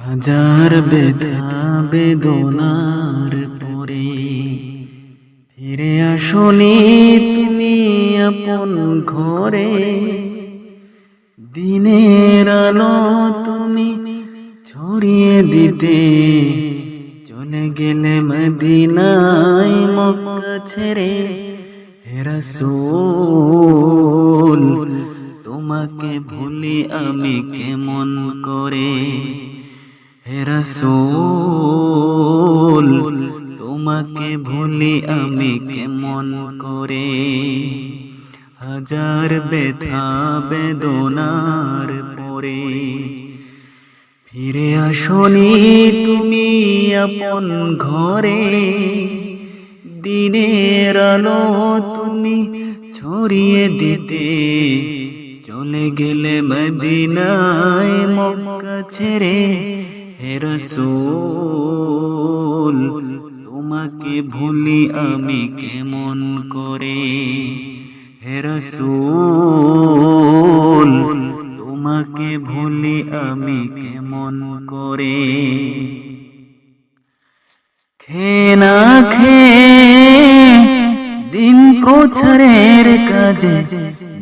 হাজার ব্যথা বেদনার পরে ফিরে আসনি তুমি আপন ঘরে। দিনের আলো তুমি ছড়িয়ে দিতে চলে গেলে মদিনায় মক্কা ছেড়ে। হে রাসূল তোমাকে ভুলি আমি কেমন করে। হে রাসূল তোমাকে ভুলি আমি কেমন করে। হাজার ব্যথা বেদনার পরে ফিরে আসনি তুমি আপন ঘরে। দিনের আলো তুমি ছড়িয়ে দিতে চলে গেলে মদিনায় মক্কা ছেড়ে। হে রাসূল তোমাকে ভুলি আমি কেমন করে। হে রাসূল তোমাকে ভুলি আমি কেমন করে। খেয়ে না খেয়ে দিন প্রচারের কাজে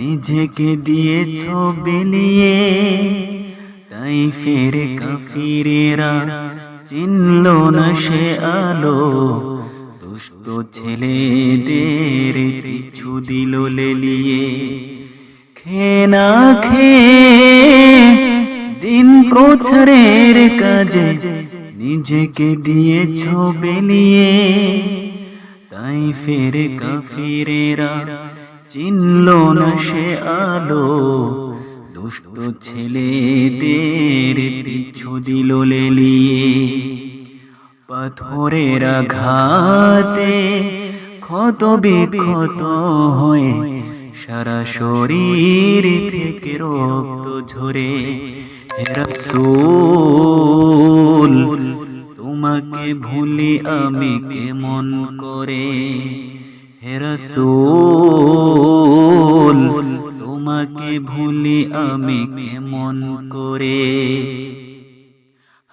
নিজেকে দিয়েছ বিলিয়ে। তাইফের কাফিরেরা চিনল না সে আলো, দুষ্ট ছেলেদের পিছু দিল লেলিয়ে। খেয়ে না খেয়ে দিন প্রচারের কাজে নিজেকে দিয়েছ বিলিয়ে। তাইফের কাফিরেরা চিনল না সে আলো, দুষ্ট ছেলেদের পিছু দিল লেলিয়ে। পাথরের আঘাতে ক্ষত বিক্ষত হয়ে সারা শরীর থেকে রক্ত ঝরে। হে রাসূল তোমাকে ভুলি আমি কেমন করে। হে রাসূল তোমাকে ভুলি আমি কেমন করে।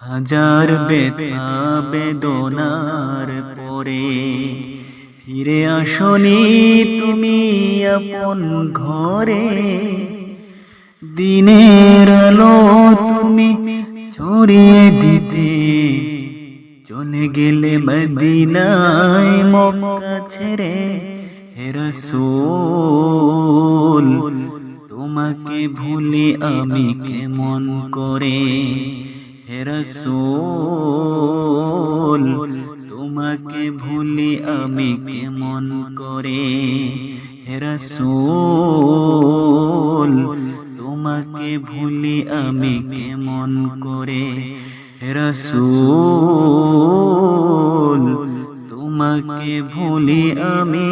হাজার ব্যথা বেদনার পরে ফিরে আসনি তুমি আপন ঘরে। দিনের আলো তুমি ছড়িয়ে দিতে চলে গেলে মদিনায় মক্কা ছেড়ে। হে রাসূল তোমাকে ভুলি আমি কেমন করে। হে রাসূল তোমাকে ভুলি আমি কেমন করে। হে রাসূল তোমাকে ভুলি আমি কেমন করে। হে রাসূল তোমাকে ভুলি আমি